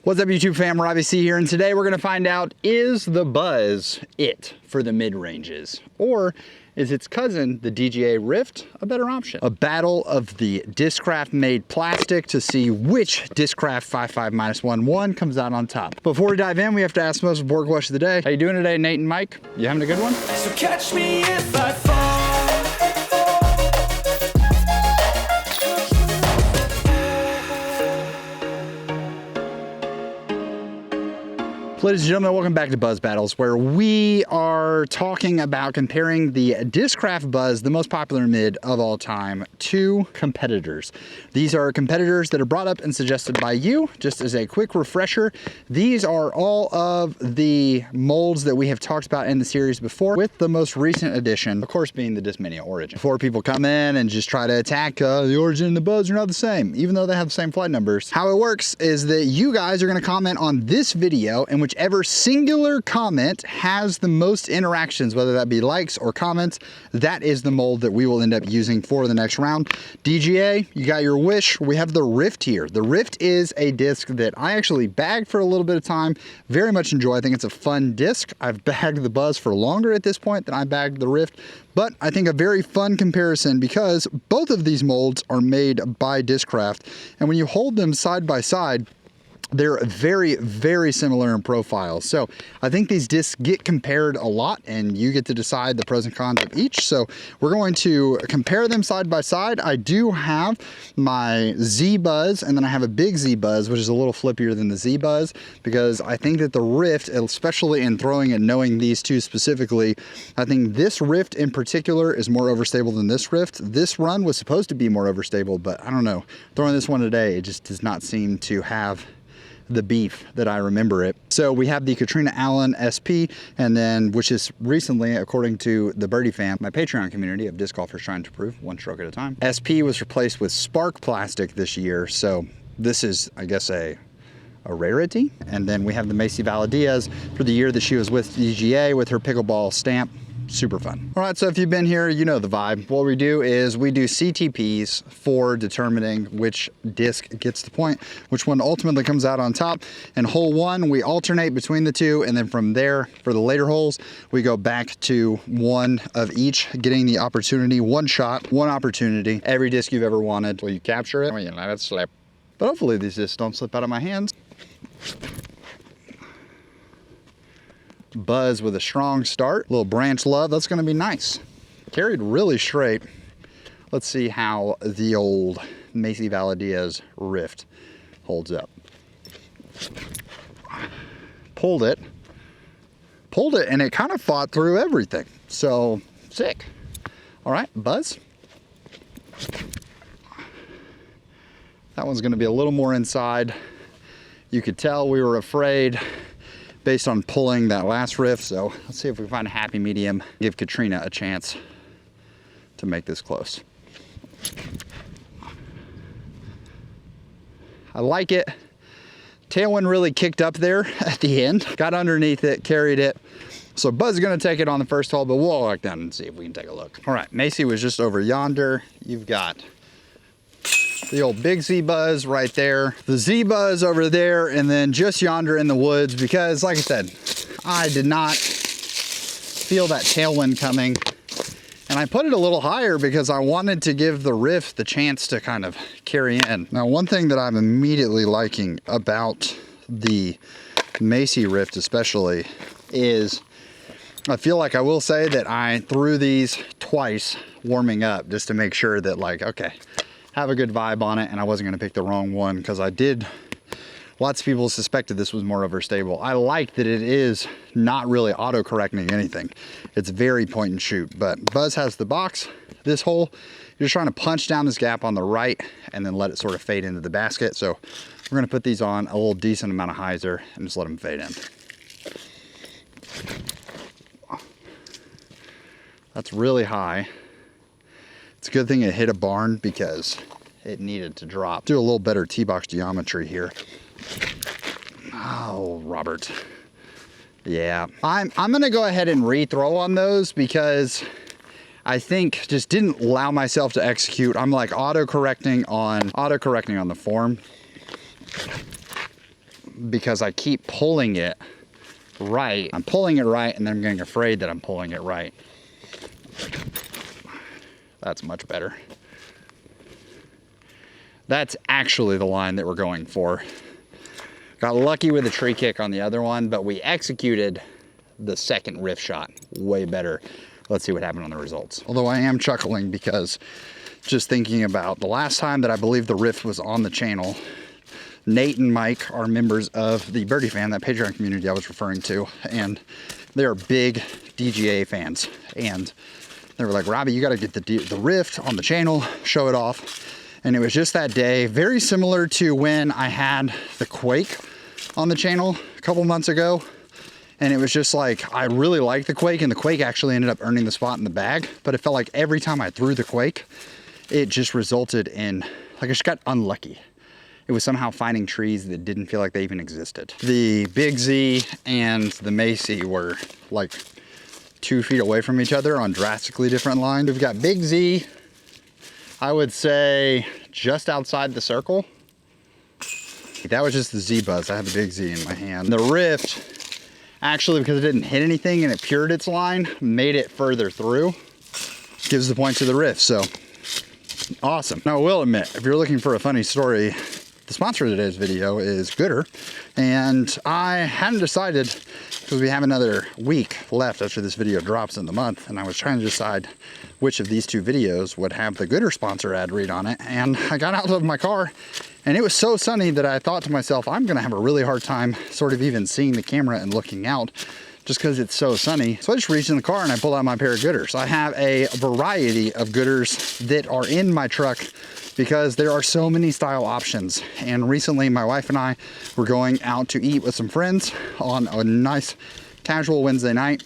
What's up YouTube fam, Robbie C here, and today we're gonna find out, is the Buzzz it for the mid-ranges? Or is its cousin, the DGA Rift, a better option? A battle of the Discraft made plastic to see which Discraft 55-11 comes out on top. Before we dive in, we have to ask the most important question of the day. How you doing today, Nate and Mike? You having a good one? So catch me if I fall. Ladies and gentlemen, welcome back to Buzzz Battles, where we are talking about comparing the Discraft Buzzz, the most popular mid of all time, to competitors. These are competitors that are brought up and suggested by you. Just as a quick refresher, these are all of the molds that we have talked about in the series before, with the most recent addition, of course, being the Discmania Origin. Before people come in and just try to attack the Origin and the Buzzz are not the same, even though they have the same flight numbers. How it works is that you guys are going to comment on this video, and whichever singular comment has the most interactions, whether that be likes or comments, that is the mold that we will end up using for the next round. DGA, you got your wish. We have the Rift here. The Rift is a disc that I actually bagged for a little bit of time. Very much enjoy. I think it's a fun disc. I've bagged the Buzzz for longer at this point than I bagged the Rift, but I think a very fun comparison because both of these molds are made by Discraft, and when you hold them side by side, they're very, very similar in profile. So I think these discs get compared a lot, and you get to decide the pros and cons of each. So we're going to compare them side by side. I do have my Z Buzzz, and then I have a big Z Buzzz, which is a little flippier than the Z Buzzz, because I think that the Rift, especially in throwing and knowing these two specifically, I think this Rift in particular is more overstable than this Rift. This run was supposed to be more overstable, but I don't know. Throwing this one today, it just does not seem to have the beef that I remember it. So we have the Katrina Allen SP, and then, which is recently, according to the Birdie Fam, my Patreon community of disc golfers trying to prove one stroke at a time, SP was replaced with Spark plastic this year. So this is, I guess, a rarity. And then we have the Macy Valadiaz for the year that she was with DGA with her pickleball stamp. Super fun. All right, so if you've been here, you know the vibe. What we do is we do CTPs for determining which disc gets the point, which one ultimately comes out on top. And hole one, we alternate between the two, and then from there, for the later holes, we go back to one of each, getting the opportunity, one shot, one opportunity, every disc you've ever wanted. Will you capture it? Well, you let it slip. But hopefully these discs don't slip out of my hands. Buzzz with a strong start, little branch love, that's gonna be nice. Carried really straight. Let's see how the old Macy Valadiaz Rift holds up. Pulled it, and it kind of fought through everything. So, sick. All right, Buzzz. That one's gonna be a little more inside. You could tell we were afraid based on pulling that last Rift, so let's see if we can find a happy medium, give Katrina a chance to make this close. I like it. Tailwind really kicked up there at the end, got underneath it, carried it. So Buzzz is gonna take it on the first hole, but we'll walk down and see if we can take a look. All right, Macy was just over yonder. You've got the old big Z Buzzz right there, the Z Buzzz over there, and then just yonder in the woods, because like I said, I did not feel that tailwind coming, and I put it a little higher because I wanted to give the Rift the chance to kind of carry in. Now, one thing that I'm immediately liking about the Macy Rift especially is I feel like I will say that I threw these twice warming up just to make sure that, like, okay, have a good vibe on it, and I wasn't going to pick the wrong one, because lots of people suspected this was more overstable. I like that it is not really auto-correcting anything. It's very point and shoot, but Buzzz has the box. This hole, you're just trying to punch down this gap on the right and then let it sort of fade into the basket. So we're going to put these on a little decent amount of hyzer and just let them fade in. That's really high. It's a good thing it hit a barn because it needed to drop. Do a little better tee box geometry here. Oh, Robert. Yeah, I'm gonna go ahead and rethrow on those because I think just didn't allow myself to execute. I'm like auto-correcting on the form. because I keep pulling it right. I'm pulling it right, and then I'm getting afraid that I'm pulling it right. That's much better. That's actually the line that we're going for. Got lucky with the tree kick on the other one, but we executed the second rift shot way better. Let's see what happened on the results. Although I am chuckling because just thinking about the last time that I believe the rift was on the channel, Nate and Mike are members of the Birdie Fan, that Patreon community I was referring to, and they are big DGA fans. And they were like, Robbie, you got to get the rift on the channel, show it off. And it was just that day, very similar to when I had the Quake on the channel a couple months ago. And it was just like, I really liked the Quake, and the Quake actually ended up earning the spot in the bag. But it felt like every time I threw the Quake, it just resulted in, like, I just got unlucky. It was somehow finding trees that didn't feel like they even existed. The Big Z and the Macy were like 2 feet away from each other on drastically different lines. We've got Big Z, I would say just outside the circle. That was just the Z Buzzz. I had the Big Z in my hand. The Rift, actually, because it didn't hit anything and it pured its line, made it further through. Gives the point to the Rift, so awesome. Now I will admit, if you're looking for a funny story, the sponsor of today's video is GOODR, and I hadn't decided, because we have another week left after this video drops in the month, and I was trying to decide which of these two videos would have the GOODR sponsor ad read on it. And I got out of my car and it was so sunny that I thought to myself, I'm gonna have a really hard time sort of even seeing the camera and looking out just because it's so sunny. So I just reached in the car and I pulled out my pair of GOODRs. I have a variety of GOODRs that are in my truck because there are so many style options. And recently my wife and I were going out to eat with some friends on a nice casual Wednesday night.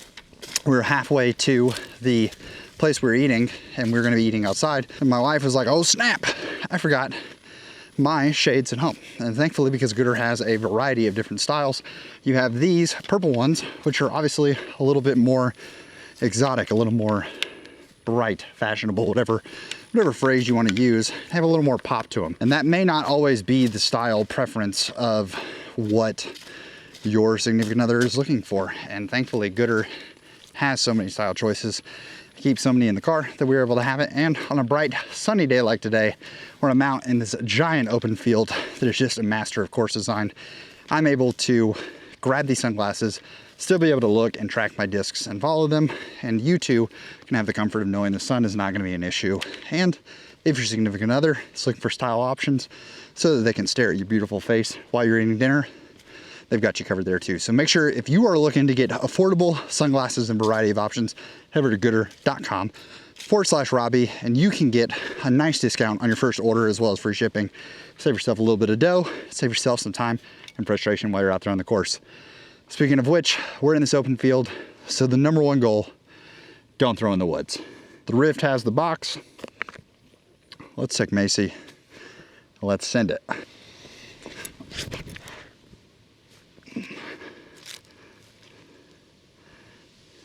We were halfway to the place we were eating, and we were gonna be eating outside. And my wife was like, oh snap, I forgot my shades at home. And thankfully, because GOODR has a variety of different styles, you have these purple ones, which are obviously a little bit more exotic, a little more bright, fashionable, whatever phrase you want to use, have a little more pop to them. And that may not always be the style preference of what your significant other is looking for. And thankfully, GOODR has so many style choices. I keep so many in the car that we were able to have it. And on a bright, sunny day like today, where I'm out in this giant open field that is just a master of course design, I'm able to grab these sunglasses, still be able to look and track my discs and follow them. And you too can have the comfort of knowing the sun is not going to be an issue. And if your significant other is looking for style options so that they can stare at your beautiful face while you're eating dinner, they've got you covered there too. So make sure, if you are looking to get affordable sunglasses and variety of options, head over to goodr.com/Robbie, and you can get a nice discount on your first order as well as free shipping. Save yourself a little bit of dough, save yourself some time and frustration while you're out there on the course. Speaking of which, we're in this open field, so the number one goal, don't throw in the woods. The Rift has the box. Let's take Macy. Let's send it.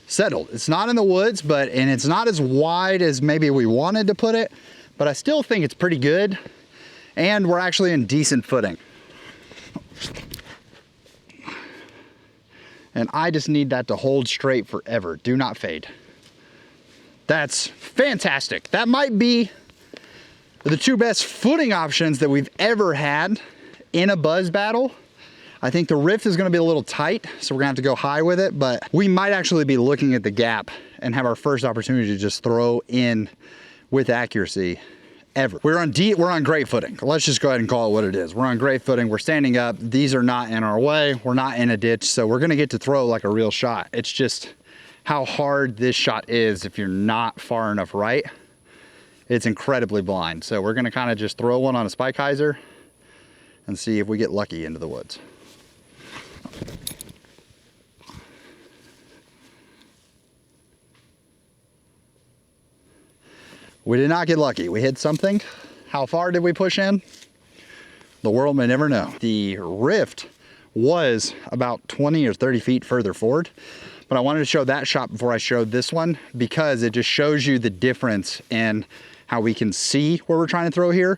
Settled. It's not in the woods, and it's not as wide as maybe we wanted to put it, but I still think it's pretty good, and we're actually in decent footing. And I just need that to hold straight forever. Do not fade. That's fantastic. That might be the two best footing options that we've ever had in a Buzzz battle. I think the Rift is gonna be a little tight, so we're gonna have to go high with it, but we might actually be looking at the gap and have our first opportunity to just throw in with accuracy ever. We're on great footing. Let's just go ahead and call it what it is. We're on great footing. We're standing up. These are not in our way. We're not in a ditch, so we're gonna get to throw like a real shot. It's just how hard this shot is if you're not far enough right. It's incredibly blind. So we're gonna kind of just throw one on a spike hyzer and see if we get lucky into the woods. We did not get lucky. We hit something. How far did we push in? The world may never know. The Rift was about 20 or 30 feet further forward, but I wanted to show that shot before I showed this one because it just shows you the difference in how we can see where we're trying to throw here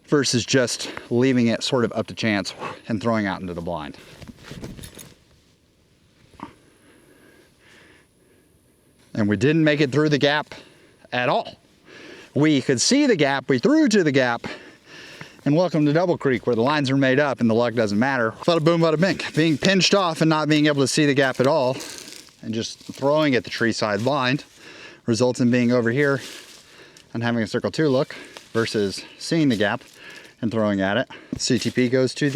versus just leaving it sort of up to chance and throwing out into the blind. And we didn't make it through the gap at all. We could see the gap, we threw to the gap, and welcome to Double Creek, where the lines are made up and the luck doesn't matter. Bada boom, bada bing. Being pinched off and not being able to see the gap at all, and just throwing at the tree side blind, results in being over here and having a circle 2 look versus seeing the gap and throwing at it. CTP goes to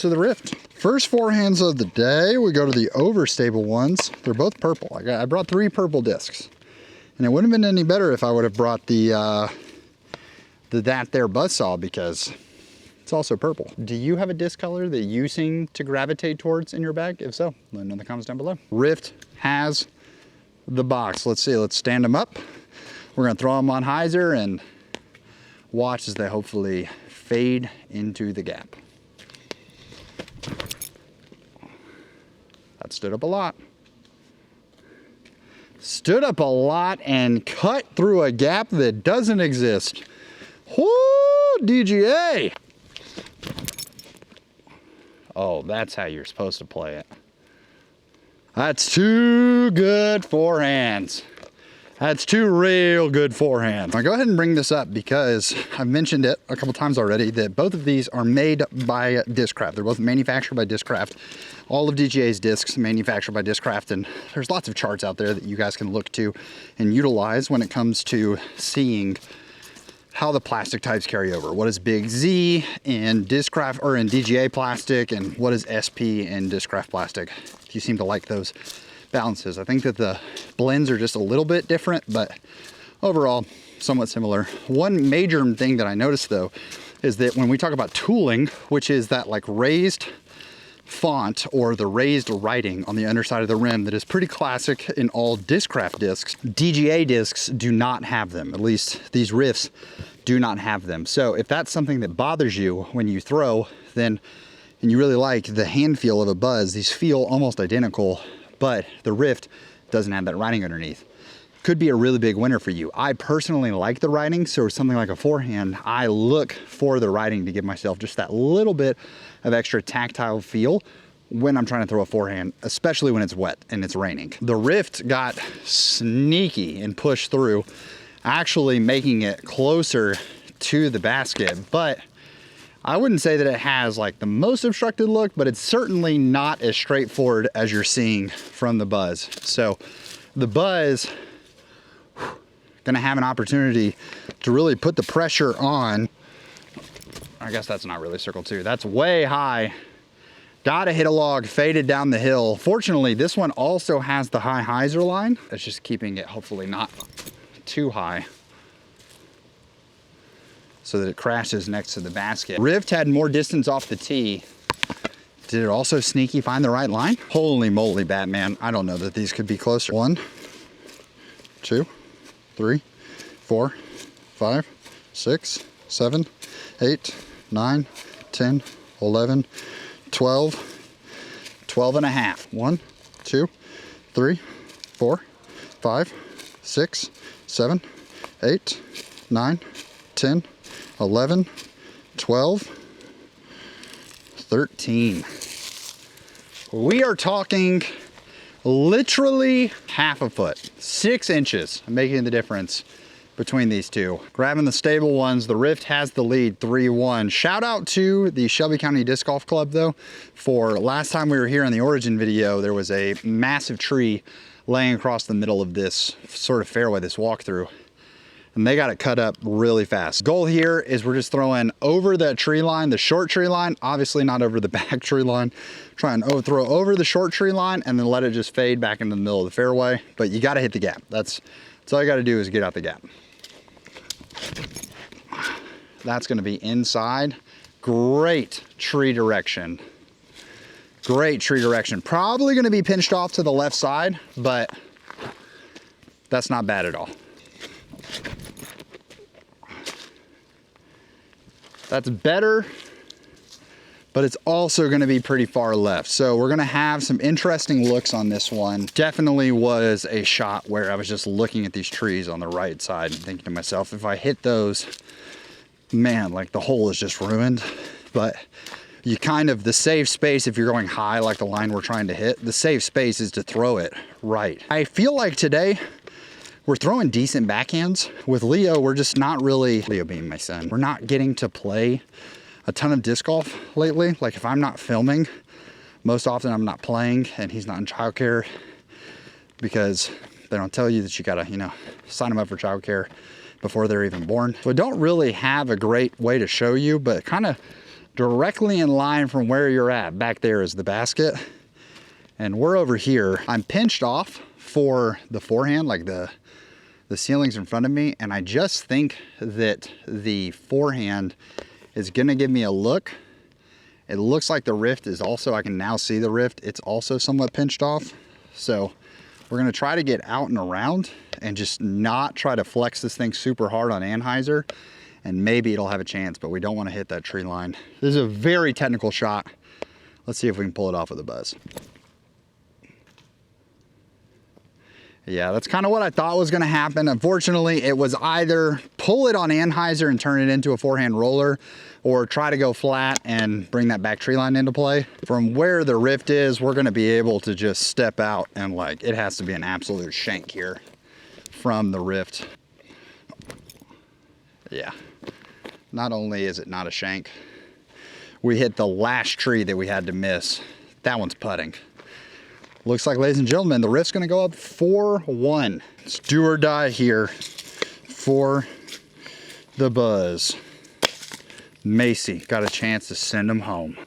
the Rift. First forehands of the day, we go to the overstable ones. They're both purple. I brought 3 purple discs, and it wouldn't have been any better if I would have brought the that there buzzsaw, because it's also purple. Do you have a disc color that you seem to gravitate towards in your bag? If so, let me know in the comments down below. Rift has the box. Let's see, let's stand them up. We're gonna throw them on hyzer and watch as they hopefully fade into the gap. That stood up a lot. Stood up a lot and cut through a gap that doesn't exist. Whoo, DGA. Oh, that's how you're supposed to play it. That's 2 good forehands. That's 2 real good forehands. I'll go ahead and bring this up because I've mentioned it a couple times already that both of these are made by Discraft. They're both manufactured by Discraft. All of DGA's discs manufactured by Discraft, and there's lots of charts out there that you guys can look to and utilize when it comes to seeing how the plastic types carry over. What is Big Z in Discraft or in DGA plastic, and what is SP in Discraft plastic? You seem to like those balances. I think that the blends are just a little bit different, but overall somewhat similar. One major thing that I noticed though is that when we talk about tooling, which is that like raised font or the raised writing on the underside of the rim that is pretty classic in all Discraft discs, DGA discs do not have them. At least these Rifts do not have them. So if that's something that bothers you when you throw, then, and you really like the hand feel of a Buzzz, these feel almost identical, but the Rift doesn't have that writing underneath. Could be a really big winner for you. I personally like the writing, so something like a forehand, I look for the writing to give myself just that little bit of extra tactile feel when I'm trying to throw a forehand, especially when it's wet and it's raining. The Rift got sneaky and pushed through, actually making it closer to the basket, but I wouldn't say that it has like the most obstructed look, but it's certainly not as straightforward as you're seeing from the Buzzz. So the Buzzz gonna have an opportunity to really put the pressure on. I guess that's not really circle 2. That's way high. Gotta hit a log, faded down the hill. Fortunately, this one also has the high hyzer line. That's just keeping it hopefully not too high so that it crashes next to the basket. Rift had more distance off the tee. Did it also sneaky find the right line? Holy moly, Batman. I don't know that these could be closer. 1, 2, 3, 4, 5, 6, 7, 8, 9, 10, 11, 12, 12 and a half. 1, 2, 3, 4, 5, 6, 7, 8, 9, 10, 11, 12, 13. We are talking literally half a foot, 6 inches, making the difference between these two. Grabbing the stable ones, the Rift has the lead 3-1. Shout out to the Shelby County Disc Golf Club though, for last time we were here in the origin video, there was a massive tree laying across the middle of this sort of fairway, this walkthrough, and they got it cut up really fast. Goal here is we're just throwing over the tree line, the short tree line, obviously not over the back tree line. Try and throw over the short tree line and then let it just fade back into the middle of the fairway. But you got to hit the gap. That's all you got to do is get out the gap. That's going to be inside. Great tree direction. Great tree direction. Probably going to be pinched off to the left side, but that's not bad at all. That's better, but it's also gonna be pretty far left. So we're gonna have some interesting looks on this one. Definitely was a shot where I was just looking at these trees on the right side and thinking to myself, if I hit those, man, like the hole is just ruined. But you kind of, the safe space, if you're going high like the line we're trying to hit, the safe space is to throw it right. I feel like today we're throwing decent backhands. With Leo, we're just not really, Leo being my son, we're not getting to play a ton of disc golf lately. Like if I'm not filming, most often I'm not playing, and he's not in childcare, because they don't tell you that you gotta, you know, sign them up for childcare before they're even born. So I don't really have a great way to show you, but kind of directly in line from where you're at, back there is the basket. And we're over here. I'm pinched off for the forehand, like the ceiling's in front of me. And I just think that the forehand is gonna give me a look. It looks like the rift is also, I can now see the rift. It's also somewhat pinched off. So we're gonna try to get out and around and just not try to flex this thing super hard on Anheuser, and maybe it'll have a chance, but we don't want to hit that tree line. This is a very technical shot. Let's see if we can pull it off with a Buzzz. Yeah, that's kind of what I thought was gonna happen. Unfortunately, it was either pull it on Anheuser and turn it into a forehand roller, or try to go flat and bring that back tree line into play. From where the rift is, we're gonna be able to just step out, and like, it has to be an absolute shank here from the rift. Yeah, not only is it not a shank, we hit the last tree that we had to miss. That one's putting. Looks like, ladies and gentlemen, the rift's gonna go up 4-1. It's do or die here for the Buzzz. Macy got a chance to send him home.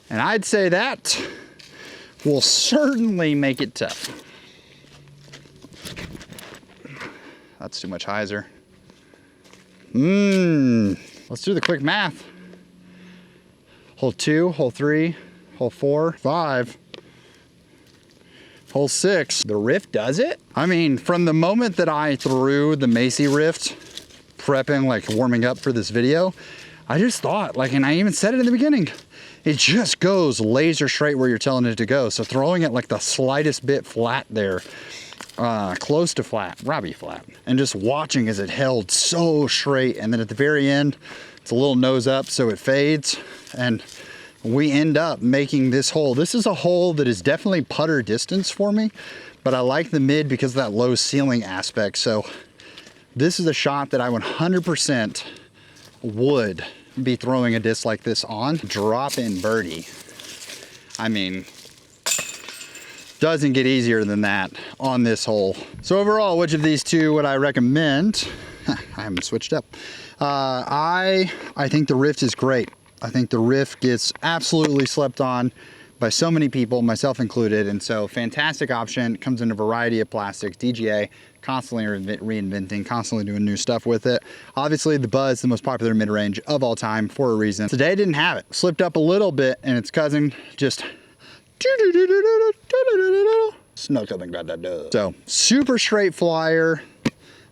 And I'd say that will certainly make it tough. That's too much hyzer. Let's do the quick math. Hole 2, hole 3, hole 4, 5, hole 6. The rift does it? I mean, from the moment that I threw the Macy rift, prepping, like warming up for this video, I just thought, like, and I even said it in the beginning, it just goes laser straight where you're telling it to go. So throwing it like the slightest bit flat there, close to flat, Robbie flat, and just watching as it held so straight, and then at the very end, it's a little nose up, so it fades, and we end up making this hole. This is a hole that is definitely putter distance for me, but I like the mid because of that low ceiling aspect. So this is a shot that I 100% would be throwing a disc like this on. Drop in birdie. I mean, doesn't get easier than that on this hole. So overall, which of these two would I recommend? I haven't switched up. I think the Rift is great. I think the Rift gets absolutely slept on by so many people, myself included, and so fantastic option. It comes in a variety of plastics. DGA, constantly reinventing, constantly doing new stuff with it. Obviously the Buzzz, the most popular mid-range of all time for a reason. Today didn't have it. Slipped up a little bit, and its cousin just snuck up and got that dub. So super straight flyer,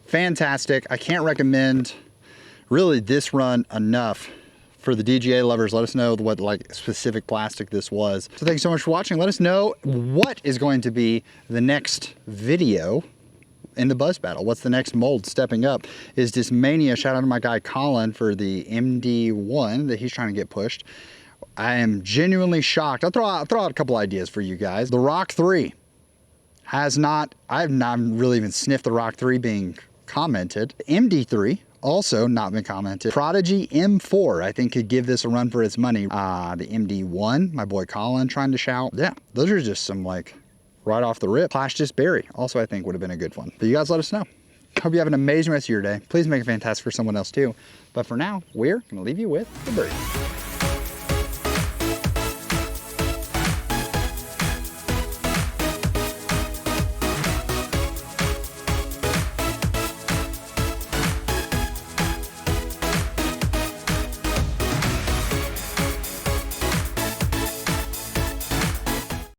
fantastic. I can't recommend really this run enough. For the DGA lovers, let us know what like specific plastic this was. So thanks so much for watching. Let us know what is going to be the next video in the Buzzz Battle. What's the next mold stepping up? Is Dismania? Shout out to my guy Colin for the MD1 that he's trying to get pushed. I am genuinely shocked. I'll throw out a couple ideas for you guys. The Rock 3 has not, I've not really even sniffed the Rock 3 being commented. MD3 also not been commented. Prodigy M4, I think, could give this a run for its money. The MD1, my boy Colin trying to shout. Yeah, those are just some like right off the rip. Clash Disc Berry also I think would have been a good one. But you guys let us know. Hope you have an amazing rest of your day. Please make it fantastic for someone else too. But for now, we're gonna leave you with the birdie.